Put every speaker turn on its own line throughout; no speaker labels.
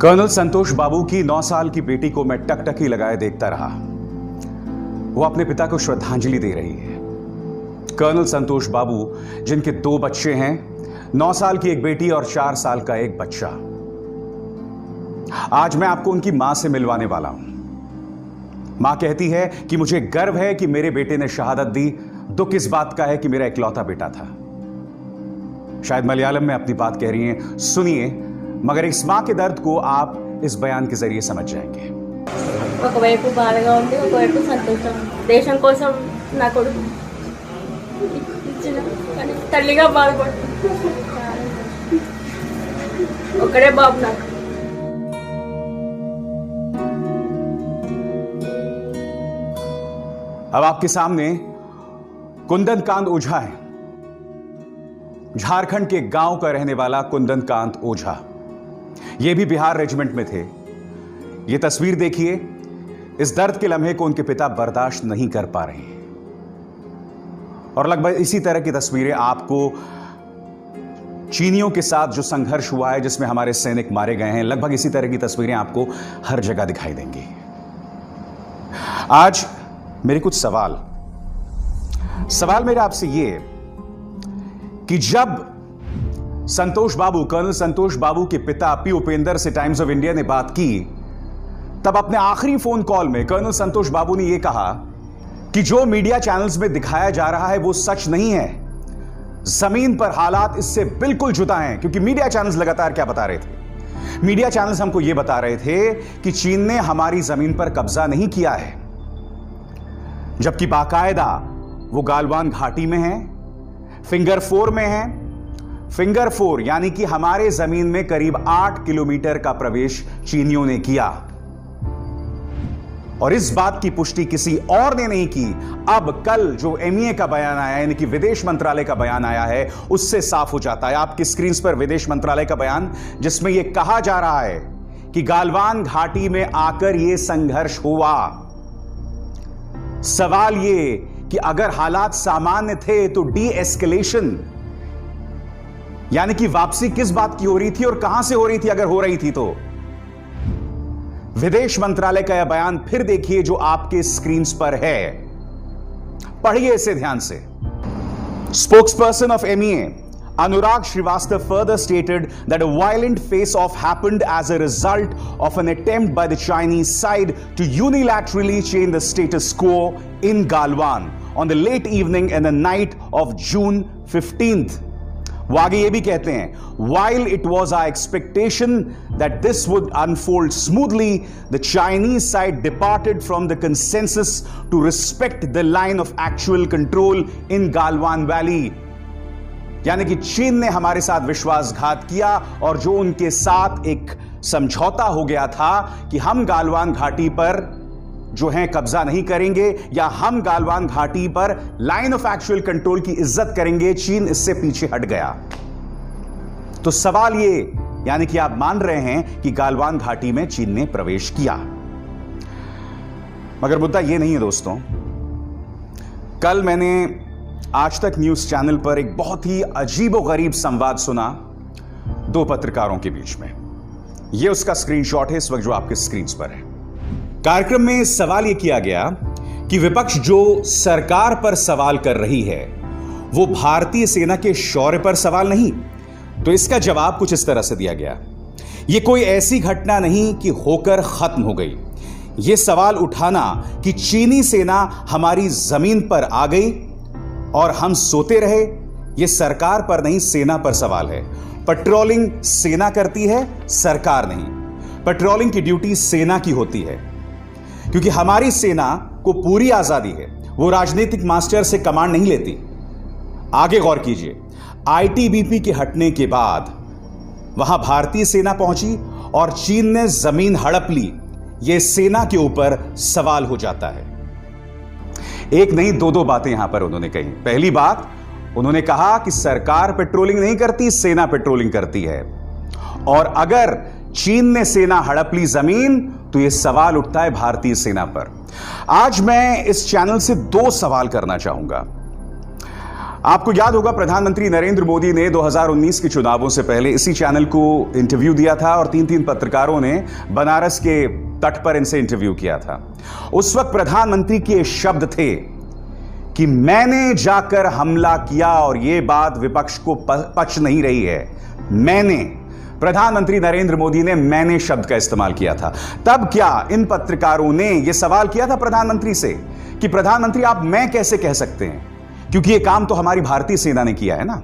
Colonel संतोष बाबू की 9 साल की बेटी को मैं टकटकी लगाए देखता रहा। वो अपने पिता को श्रद्धांजलि दे रही है। कर्नल संतोष बाबू जिनके 2 बच्चे हैं, 9 साल की एक बेटी और 4 साल का एक बच्चा। आज मैं आपको उनकी मां से मिलवाने वाला हूं। मां कहती है कि मुझे गर्व है कि मेरे बेटे ने शहादत दी। दुख इस बात का है कि मेरा इकलौता बेटा था। शायद मलयालम में अपनी बात कह रही हैं, सुनिए, मगर इस मां के दर्द को आप इस बयान के जरिए समझ जाएंगे।
ఒకవైపు బాధగా ఉంది, ఒకవైపు సంతోషం. దేశం కోసం నా కొడుకు ఇచ్చిన కానీ తల్లిగా బాధపడుతుంది. ఒకడే బాబు నాకు.
अब आपके सामने कुंदन कांत ओझा है। झारखंड के गांव का रहने वाला कुंदन कांत ओझा, यह भी बिहार रेजिमेंट में थे। यह तस्वीर देखिए, इस दर्द के लम्हे को उनके पिता बर्दाश्त नहीं कर पा रहे हैं। और लगभग इसी तरह की तस्वीरें आपको चीनियों के साथ जो संघर्ष हुआ है, जिसमें हमारे सैनिक मारे गए हैं, लगभग इसी तरह की तस्वीरें आपको हर जगह दिखाई देंगी। आज मेरे कुछ सवाल मेरे आपसे ये कि जब संतोष बाबू, कर्नल संतोष बाबू के पिता पी उपेंद्र से टाइम्स ऑफ इंडिया ने बात की, तब अपने आखिरी फोन कॉल में कर्नल संतोष बाबू ने यह कहा कि जो मीडिया चैनल्स में दिखाया जा रहा है वो सच नहीं है। जमीन पर हालात इससे बिल्कुल जुदा हैं। क्योंकि मीडिया चैनल्स लगातार क्या बता रहे थे? मीडिया चैनल्स हमको यह बता रहे थे कि चीन ने हमारी जमीन पर कब्जा नहीं किया है, जबकि बाकायदा वो गालवान घाटी में है, फिंगर 4 में है। फिंगर 4 यानी कि हमारे जमीन में करीब 8 किलोमीटर का प्रवेश चीनियों ने किया। और इस बात की पुष्टि किसी और ने नहीं की। अब कल जो एमईए का बयान आया, यानी कि विदेश मंत्रालय का बयान आया है, उससे साफ हो जाता है। आपकी स्क्रीन पर विदेश मंत्रालय का बयान, जिसमें यह कहा जा रहा है कि गालवान घाटी में आकर यह संघर्ष हुआ। सवाल यह कि अगर हालात सामान्य थे तो डी एस्केलेशन यानी कि वापसी किस बात की हो रही थी और कहां से हो रही थी, अगर हो रही थी तो? विदेश मंत्रालय का यह बयान फिर देखिए, जो आपके स्क्रीन पर है। पढ़िए इसे ध्यान से। Spokesperson of MEA Anurag Srivastava further stated that a violent face-off happened as a result of an attempt by the Chinese side to unilaterally change the status quo in Galwan on the late evening and the night of June 15th. वो आगे ये भी कहते हैं, while it was our expectation that this would unfold smoothly, the Chinese side departed from the consensus to respect the line of actual control in Galwan Valley. यानी कि चीन ने हमारे साथ विश्वासघात किया और जो उनके साथ एक समझौता हो गया था कि हम गालवान घाटी पर जो है कब्जा नहीं करेंगे, या हम गालवान घाटी पर लाइन ऑफ एक्चुअल कंट्रोल की इज्जत करेंगे, चीन इससे पीछे हट गया। तो सवाल ये, यानी कि आप मान रहे हैं कि गालवान घाटी में चीन ने प्रवेश किया। मगर मुद्दा यह नहीं है दोस्तों। कल मैंने आज तक न्यूज चैनल पर एक बहुत ही अजीबोगरीब संवाद सुना 2 पत्रकारों के बीच में। यह उसका स्क्रीनशॉट है इस वक्त जो आपके स्क्रीन पर है। कार्यक्रम में सवाल यह किया गया कि विपक्ष जो सरकार पर सवाल कर रही है वो भारतीय सेना के शौर्य पर सवाल नहीं। तो इसका जवाब कुछ इस तरह से दिया गया, यह कोई ऐसी घटना नहीं कि होकर खत्म हो गई। यह सवाल उठाना कि चीनी सेना हमारी जमीन पर आ गई और हम सोते रहे, यह सरकार पर नहीं, सेना पर सवाल है। पेट्रोलिंग सेना करती है, सरकार नहीं। पेट्रोलिंग की ड्यूटी सेना की होती है, क्योंकि हमारी सेना को पूरी आजादी है। वो राजनीतिक मास्टर से कमांड नहीं लेती। आगे गौर कीजिए, आईटीबीपी के हटने के बाद वहां भारतीय सेना पहुंची और चीन ने जमीन हड़प ली। यह सेना के ऊपर सवाल हो जाता है। एक नहीं 2 बातें यहां पर उन्होंने कही। पहली बात, उन्होंने कहा कि सरकार पेट्रोलिंग नहीं करती, सेना पेट्रोलिंग करती है। और अगर चीन ने सेना हड़प ली जमीन, तो यह सवाल उठता है भारतीय सेना पर। आज मैं इस चैनल से 2 सवाल करना चाहूंगा। आपको याद होगा प्रधानमंत्री नरेंद्र मोदी ने 2019 के चुनावों से पहले इसी चैनल को इंटरव्यू दिया था और तीन पत्रकारों ने बनारस के तट पर इनसे इंटरव्यू किया था। उस वक्त प्रधानमंत्री के शब्द थे कि मैंने जाकर हमला किया और यह बात विपक्ष को पच नहीं रही है। मैंने, प्रधानमंत्री नरेंद्र मोदी ने मैंने शब्द का इस्तेमाल किया था। तब क्या इन पत्रकारों ने यह सवाल किया था प्रधानमंत्री से कि प्रधानमंत्री आप मैं कैसे कह सकते हैं, क्योंकि यह काम तो हमारी भारतीय सेना ने किया है ना।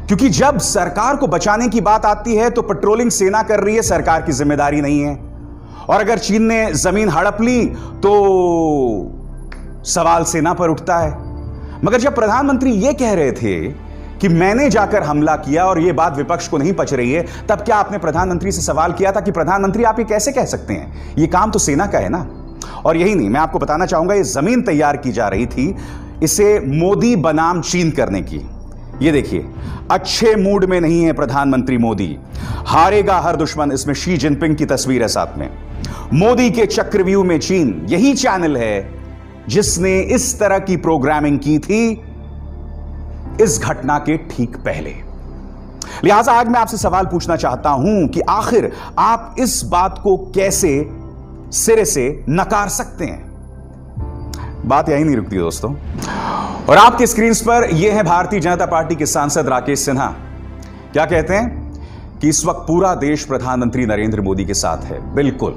क्योंकि जब सरकार को बचाने की बात आती है तो पेट्रोलिंग सेना कर रही है, सरकार की जिम्मेदारी नहीं है। और अगर चीन ने जमीन हड़प ली तो सवाल सेना पर उठता है। मगर जब प्रधानमंत्री यह कह रहे थे कि मैंने जाकर हमला किया और यह बात विपक्ष को नहीं पच रही है, तब क्या आपने प्रधानमंत्री से सवाल किया था कि प्रधानमंत्री आप ये कैसे कह सकते हैं, यह काम तो सेना का है ना। और यही नहीं, मैं आपको बताना चाहूंगा, यह जमीन तैयार की जा रही थी इसे मोदी बनाम चीन करने की। ये देखिए, अच्छे मूड में नहीं है प्रधानमंत्री मोदी। हारेगा हर दुश्मन, इसमें शी जिनपिंग की तस्वीर है साथ में। मोदी के चक्रव्यूह में चीन, यही चैनल है जिसने इस तरह की प्रोग्रामिंग की थी इस घटना के ठीक पहले। लिहाजा आज मैं आपसे सवाल पूछना चाहता हूं कि आखिर आप इस बात को कैसे सिरे से नकार सकते हैं। बात यही नहीं रुकती दोस्तों। और आपके स्क्रीन पर यह है भारतीय जनता पार्टी के सांसद राकेश सिन्हा। क्या कहते हैं कि इस वक्त पूरा देश प्रधानमंत्री नरेंद्र मोदी के साथ है। बिल्कुल,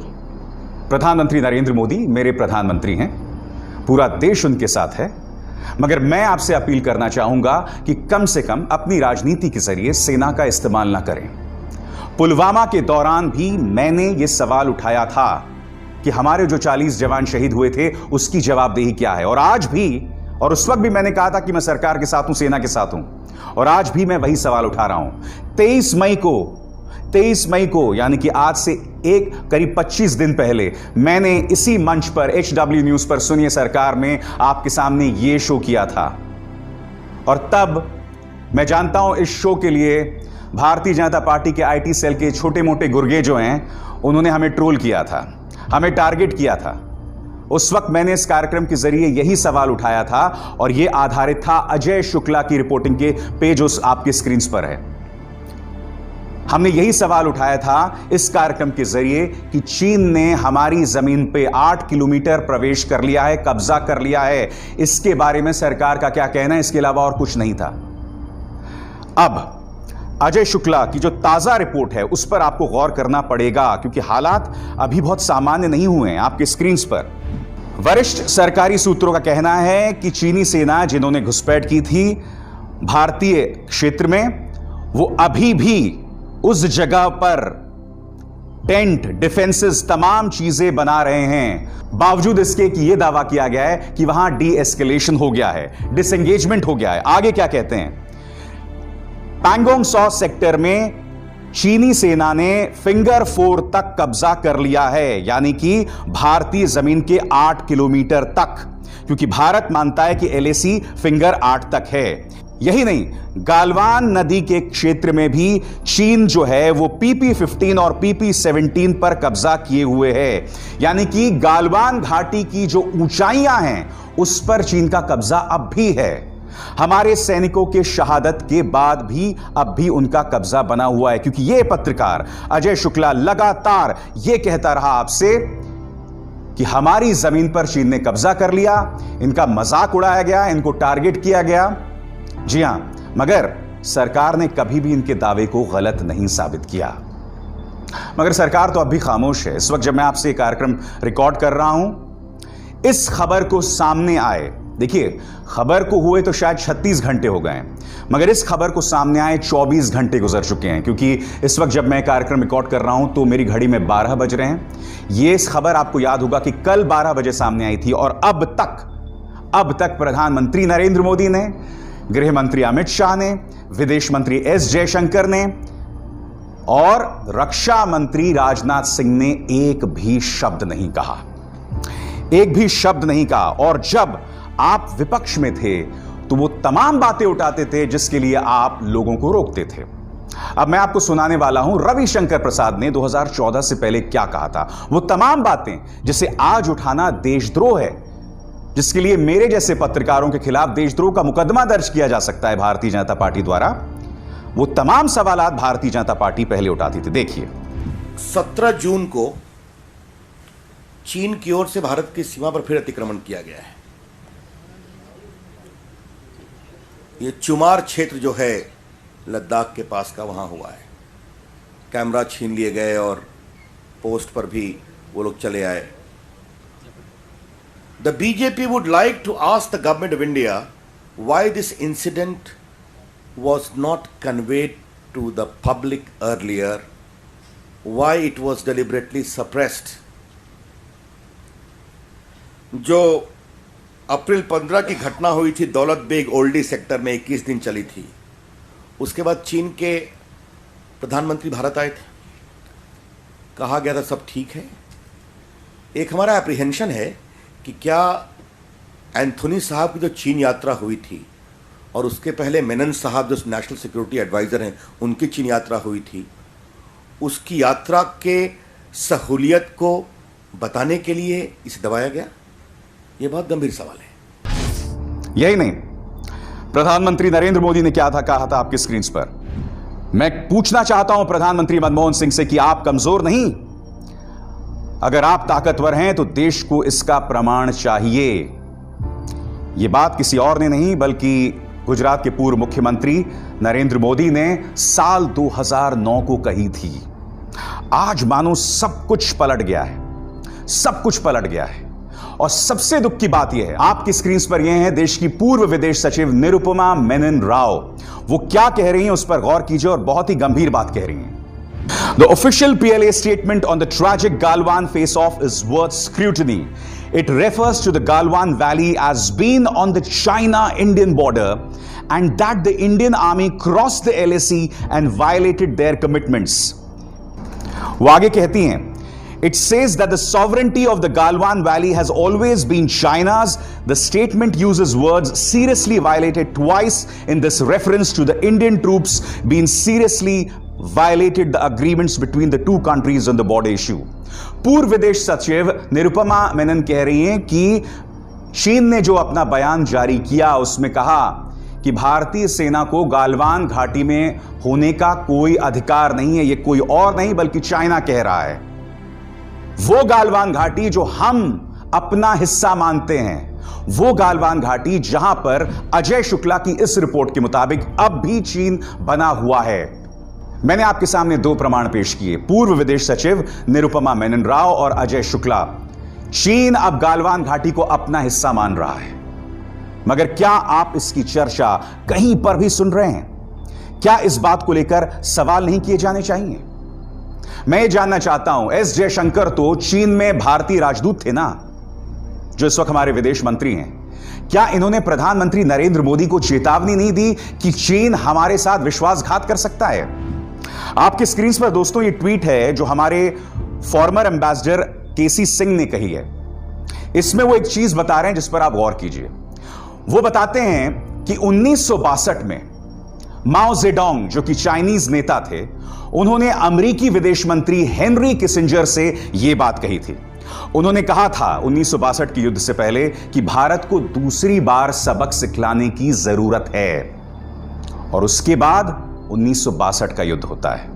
प्रधानमंत्री नरेंद्र मोदी मेरे प्रधानमंत्री हैं, पूरा देश उनके साथ है। मगर मैं आपसे अपील करना चाहूंगा कि कम से कम अपनी राजनीति के जरिए सेना का इस्तेमाल ना करें। पुलवामा के दौरान भी मैंने यह सवाल उठाया था कि हमारे जो 40 जवान शहीद हुए थे उसकी जवाबदेही क्या है। और आज भी, और उस वक्त भी मैंने कहा था कि मैं सरकार के साथ हूं, सेना के साथ हूं, और आज भी मैं वही सवाल उठा रहा हूं। 23 मई को यानी कि आज से करीब 25 दिन पहले मैंने इसी मंच पर HW न्यूज पर सुनिए सरकार में आपके सामने यह शो किया था। और तब मैं जानता हूं इस शो के लिए भारतीय जनता पार्टी के IT सेल के छोटे मोटे गुर्गे जो हैं उन्होंने हमें ट्रोल किया था, हमें टारगेट किया था। उस वक्त मैंने इस कार्यक्रम के जरिए यही सवाल उठाया था और यह आधारित था अजय शुक्ला की रिपोर्टिंग के पेज उस आपके स्क्रीन पर है। हमने यही सवाल उठाया था इस कार्यक्रम के जरिए कि चीन ने हमारी जमीन पे 8 किलोमीटर प्रवेश कर लिया है, कब्जा कर लिया है। इसके बारे में सरकार का क्या कहना है, इसके अलावा और कुछ नहीं था। अब अजय शुक्ला की जो ताजा रिपोर्ट है उस पर आपको गौर करना पड़ेगा, क्योंकि हालात अभी बहुत सामान्य नहीं हुए हैं। आपके स्क्रीन पर वरिष्ठ सरकारी सूत्रों का कहना है कि चीनी सेना जिन्होंने घुसपैठ की थी भारतीय क्षेत्र में, वो अभी भी उस जगह पर टेंट, डिफेंसेस, तमाम चीजें बना रहे हैं। बावजूद इसके कि यह दावा किया गया है कि वहां डी एस्केलेशन हो गया है, डिसएंगेजमेंट हो गया है। आगे क्या कहते हैं, पैंगोंग सौ सेक्टर में चीनी सेना ने फिंगर 4 तक कब्जा कर लिया है, यानी कि भारतीय जमीन के 8 किलोमीटर तक, क्योंकि भारत मानता है कि LAC फिंगर 8 तक है। यही नहीं, गालवान नदी के क्षेत्र में भी चीन जो है वो PP-15 और PP-17 पर कब्जा किए हुए है, यानी कि गालवान घाटी की जो ऊंचाइयां हैं उस पर चीन का कब्जा अब भी है। हमारे सैनिकों के शहादत के बाद भी अब भी उनका कब्जा बना हुआ है, क्योंकि यह पत्रकार अजय शुक्ला लगातार यह कहता रहा आपसे कि हमारी जमीन पर चीन ने कब्जा कर लिया, इनका मजाक उड़ाया गया, इनको टारगेट किया गया। जी हां, मगर सरकार ने कभी भी इनके दावे को गलत नहीं साबित किया। मगर सरकार तो अब भी खामोश है। इस वक्त जब मैं आपसे कार्यक्रम रिकॉर्ड कर रहा हूं, इस खबर को सामने आए, देखिए खबर को हुए तो शायद 36 घंटे हो गए, मगर इस खबर को सामने आए 24 घंटे गुजर चुके हैं, क्योंकि इस वक्त जब मैं कार्यक्रम रिकॉर्ड कर रहा हूं तो मेरी घड़ी में 12 बज रहे हैं। यह इस खबर आपको याद होगा कि कल 12 बजे सामने आई थी, और अब तक प्रधानमंत्री नरेंद्र मोदी ने, गृह मंत्री अमित शाह ने, विदेश मंत्री S जयशंकर ने और रक्षा मंत्री राजनाथ सिंह ने एक भी शब्द नहीं कहा, एक भी शब्द नहीं कहा। और जब आप विपक्ष में थे तो वो तमाम बातें उठाते थे जिसके लिए आप लोगों को रोकते थे। अब मैं आपको सुनाने वाला हूं रविशंकर प्रसाद ने 2014 से पहले क्या कहा था। वो तमाम बातें जिसे आज उठाना देशद्रोह है, जिसके लिए मेरे जैसे पत्रकारों के खिलाफ देशद्रोह का मुकदमा दर्ज किया जा सकता है भारतीय जनता पार्टी द्वारा, वो तमाम सवालात भारतीय जनता पार्टी पहले उठाती थी। देखिए,
17 जून को चीन की ओर से भारत की सीमा पर फिर अतिक्रमण किया गया है। ये चुमार क्षेत्र जो है लद्दाख के पास का, वहां हुआ है। कैमरा छीन लिए गए और पोस्ट पर भी वो लोग चले आए। The BJP would like to ask the government of India why this incident was not conveyed to the public earlier, why it was deliberately suppressed। जो अप्रैल 15 की घटना हुई थी दौलत बेग ओल्डी सेक्टर में, 21 दिन चली थी, उसके बाद चीन के प्रधानमंत्री भारत आए थे, कहा गया था सब ठीक है। एक हमारा एप्रीहेंशन है कि क्या एंथोनी साहब की जो चीन यात्रा हुई थी और उसके पहले मेनन साहब जो नेशनल सिक्योरिटी एडवाइज़र हैं, उनकी चीन यात्रा हुई थी, उसकी यात्रा के सहूलियत को बताने के लिए इसे दबाया गया? ये बहुत गंभीर सवाल है।
यही नहीं, प्रधानमंत्री नरेंद्र मोदी ने क्या कहा था आपकी स्क्रीन पर। मैं पूछना चाहता हूं प्रधानमंत्री मनमोहन सिंह से कि आप कमजोर नहीं, अगर आप ताकतवर हैं तो देश को इसका प्रमाण चाहिए। यह बात किसी और ने नहीं बल्कि गुजरात के पूर्व मुख्यमंत्री नरेंद्र मोदी ने साल 2009 को कही थी। आज मानो सब कुछ पलट गया है, सब कुछ पलट गया है। और सबसे दुख की बात यह है, आपकी स्क्रीन पर यह है देश की पूर्व विदेश सचिव निरुपमा मेनन राव। वो क्या कह रही हैं उस पर गौर कीजिए, और बहुत ही गंभीर बात कह रही हैं। The official PLA statement on the tragic Galwan face-off is worth scrutiny. It refers to the Galwan Valley as being on the China-Indian border and that the Indian Army crossed the LAC and violated their commitments. वो आगे कहती हैं, it says that the sovereignty of the Galwan Valley has always been China's. The statement uses words seriously violated twice in this reference to the Indian troops being seriously violated the agreements between the two countries on the border issue. पूर्व विदेश सचिव निरुपमा मेनन कह रही हैं कि चीन ने जो अपना बयान जारी किया उसमें कहा कि भारतीय सेना को गालवान घाटी में होने का कोई अधिकार नहीं है। यह कोई और नहीं बल्कि चाइना कह रहा है। वो गालवान घाटी जो हम अपना हिस्सा मानते हैं, वो गालवान घाटी जहां पर अजय शुक्ला की इस रिपोर्ट के मुताबिक अब भी चीन बना हुआ है। मैंने आपके सामने दो प्रमाण पेश किए, पूर्व विदेश सचिव निरुपमा मेनन राव और अजय शुक्ला। चीन अब गालवान घाटी को अपना हिस्सा मान रहा है, मगर क्या आप इसकी चर्चा कहीं पर भी सुन रहे हैं? क्या इस बात को लेकर सवाल नहीं किए जाने चाहिए? मैं ये जानना चाहता हूं, एस जयशंकर तो चीन में भारतीय राजदूत थे ना, जो इस वक्त हमारे विदेश मंत्री हैं। क्या इन्होंने प्रधानमंत्री नरेंद्र मोदी को चेतावनी नहीं दी कि चीन हमारे साथ विश्वासघात कर सकता है? आपकी स्क्रीन पर दोस्तों ये ट्वीट है जो हमारे फॉर्मर एम्बेसडर केसी सिंह ने कही है। इसमें वो एक चीज बता रहे हैं जिस पर आप गौर कीजिए। वो बताते हैं कि 1962 में माओ जेडोंग, जो कि चाइनीज नेता थे, उन्होंने अमेरिकी विदेश मंत्री हेनरी किसिंजर से यह बात कही थी। उन्होंने कहा था 1962 के युद्ध से पहले कि भारत को दूसरी बार सबक सिखलाने की जरूरत है। और उसके बाद 1962 का युद्ध होता है।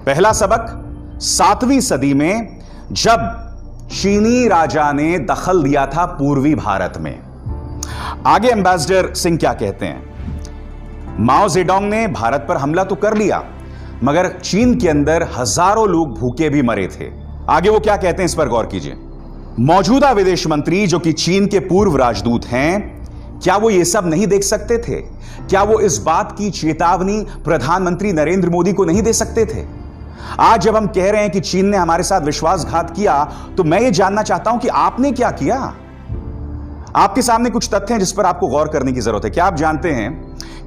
पहला सबक 7वीं सदी में जब चीनी राजा ने दखल दिया था पूर्वी भारत में। आगे एम्बेसडर सिंह क्या कहते हैं, माओ जेडोंग ने भारत पर हमला तो कर लिया, मगर चीन के अंदर हजारों लोग भूखे भी मरे थे। आगे वो क्या कहते हैं इस पर गौर कीजिए। मौजूदा विदेश मंत्री जो कि चीन के पूर्व राजदूत हैं, क्या वो ये सब नहीं देख सकते थे? क्या वो इस बात की चेतावनी प्रधानमंत्री नरेंद्र मोदी को नहीं दे सकते थे? आज जब हम कह रहे हैं कि चीन ने हमारे साथ विश्वासघात किया, तो मैं ये जानना चाहता हूं कि आपने क्या किया? आपके सामने कुछ तथ्य हैं जिस पर आपको गौर करने की जरूरत है। क्या आप जानते हैं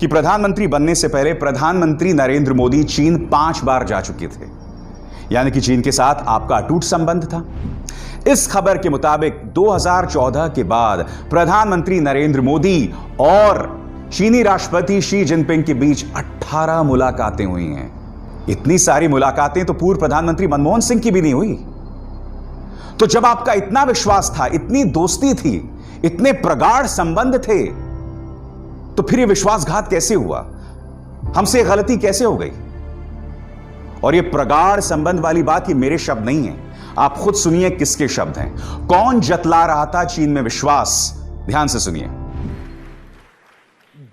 कि प्रधानमंत्री बनने से पहले प्रधानमंत्री नरेंद्र मोदी चीन 5 बार जा चुके थे, यानी कि चीन के साथ आपका अटूट संबंध था। इस खबर के मुताबिक 2014 के बाद प्रधानमंत्री नरेंद्र मोदी और चीनी राष्ट्रपति शी जिनपिंग के बीच 18 मुलाकातें हुई हैं। इतनी सारी मुलाकातें तो पूर्व प्रधानमंत्री मनमोहन सिंह की भी नहीं हुई। तो जब आपका इतना विश्वास था, इतनी दोस्ती थी, इतने प्रगाढ़ संबंध थे, तो फिर यह विश्वासघात कैसे हुआ? हमसे यह गलती कैसे हो गई? और यह प्रगाढ़ संबंध वाली बात ये मेरे शब्द नहीं है, आप खुद सुनिए किसके शब्द हैं। कौन जतला रहा था चीन में विश्वास? ध्यान से सुनिए।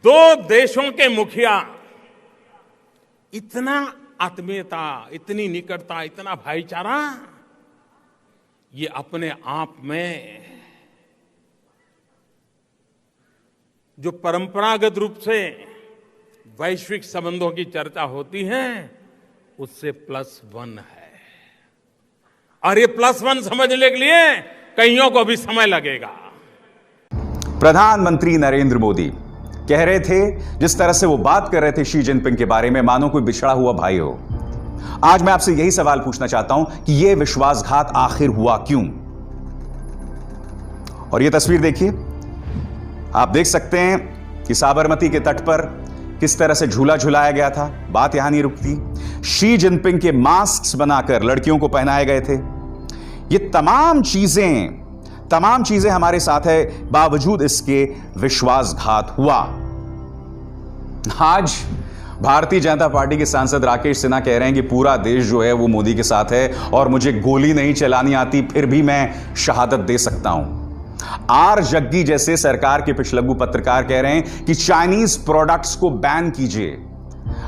दो देशों के मुखिया इतना आत्मीयता, इतनी निकटता, इतना भाईचारा, ये अपने आप में जो परंपरागत रूप से वैश्विक संबंधों की चर्चा होती है उससे +1 है। और ये +1 समझने के लिए कईयों को भी समय लगेगा।
प्रधानमंत्री नरेंद्र मोदी कह रहे थे, जिस तरह से वो बात कर रहे थे शी जिनपिंग के बारे में, मानो कोई बिछड़ा हुआ भाई हो। आज मैं आपसे यही सवाल पूछना चाहता हूं कि यह विश्वासघात आखिर हुआ क्यों? और यह तस्वीर देखिए, आप देख सकते हैं कि साबरमती के तट पर किस तरह से झूला झुलाया गया था। बात यहां नहीं रुकती, शी जिनपिंग के मास्क बनाकर लड़कियों को पहनाए गए थे। ये तमाम चीजें हमारे साथ है, बावजूद इसके विश्वासघात हुआ। आज भारतीय जनता पार्टी के सांसद राकेश सिन्हा कह रहे हैं कि पूरा देश जो है वो मोदी के साथ है और मुझे गोली नहीं चलानी आती, फिर भी मैं शहादत दे सकता हूं। आर जग्गी जैसे सरकार के पिछलग्गू पत्रकार कह रहे हैं कि चाइनीज प्रोडक्ट्स को बैन कीजिए।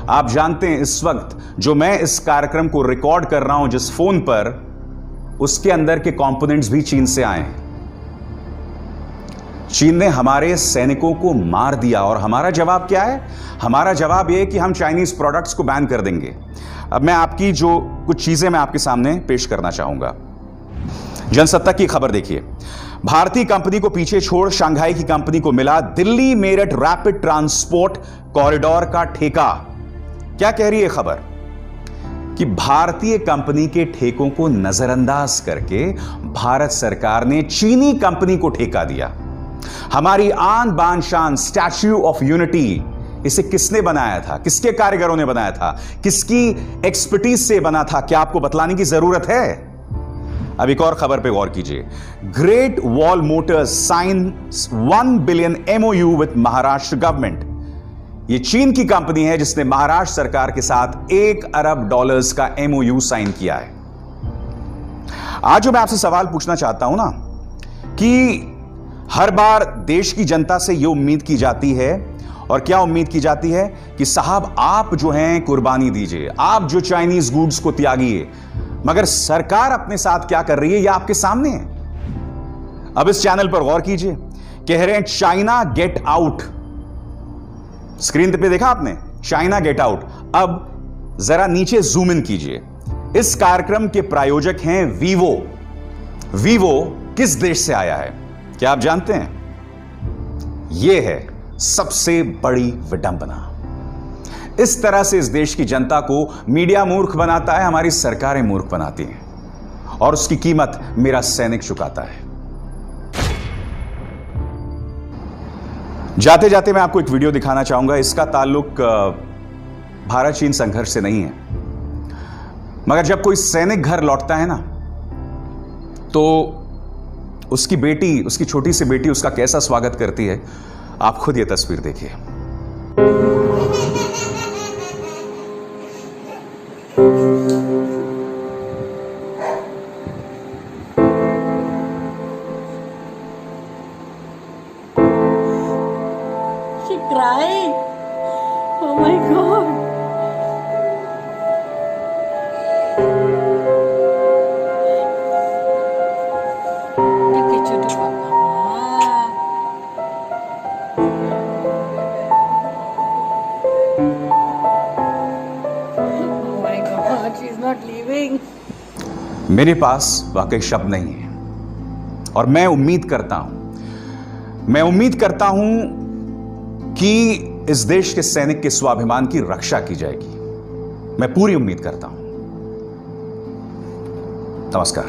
आप जानते हैं इस वक्त जो मैं इस कार्यक्रम को रिकॉर्ड कर रहा हूं जिस फोन पर, उसके अंदर के कंपोनेंट्स भी चीन से आए हैं। चीन ने हमारे सैनिकों को मार दिया और हमारा जवाब क्या है? हमारा जवाब यह है कि हम चाइनीज प्रोडक्ट्स को बैन कर देंगे। अब मैं आपकी जो कुछ चीजें मैं आपके सामने पेश करना चाहूंगा। जनसत्ता की खबर देखिए, भारतीय कंपनी को पीछे छोड़ शंघाई की कंपनी को मिला Delhi Meerut rapid transport corridor का ठेका। क्या कह रही है खबर? कि भारतीय कंपनी के ठेकों को नजरअंदाज करके भारत सरकार ने चीनी कंपनी को ठेका दिया। हमारी आन बान शान स्टैच्यू ऑफ यूनिटी, इसे किसने बनाया था? किसके कारीगरों ने बनाया था? किसकी एक्सपर्टीज से बना था? क्या आपको बतलाने की जरूरत है? अब एक और खबर पे गौर कीजिए, great wall Motors science $1 billion MOU with Maharashtra government. यह चीन की कंपनी है जिसने महाराष्ट्र सरकार के साथ $1 अरब का MOU साइन किया है। आज जो मैं आपसे सवाल पूछना चाहता हूं ना, कि हर बार देश की जनता से यह उम्मीद की जाती है, और क्या उम्मीद की जाती है कि साहब आप जो हैं कुर्बानी दीजिए, आप जो चाइनीज गुड्स को त्यागिए, मगर सरकार अपने साथ क्या कर रही है यह आपके सामने है। अब इस चैनल पर गौर कीजिए, कह रहे हैं चाइना गेट आउट। स्क्रीन पे देखा आपने, चाइना गेट आउट। अब जरा नीचे जूम इन कीजिए, इस कार्यक्रम के प्रायोजक हैं वीवो। वीवो किस देश से आया है क्या आप जानते हैं? यह है सबसे बड़ी विडंबना। इस तरह से इस देश की जनता को मीडिया मूर्ख बनाता है, हमारी सरकारें मूर्ख बनाती हैं, और उसकी कीमत मेरा सैनिक चुकाता है। जाते जाते मैं आपको एक वीडियो दिखाना चाहूंगा। इसका ताल्लुक भारत चीन संघर्ष से नहीं है, मगर जब कोई सैनिक घर लौटता है ना, तो उसकी बेटी, उसकी छोटी सी बेटी उसका कैसा स्वागत करती है, आप खुद ये तस्वीर देखिए।
She cried. Oh my God. Look at you, Papa. Oh my God, she's not leaving.
मेरे पास वाकई शब्द नहीं है, और मैं उम्मीद करता हूं कि इस देश के सैनिक के स्वाभिमान की रक्षा की जाएगी। मैं पूरी उम्मीद करता हूं। नमस्कार।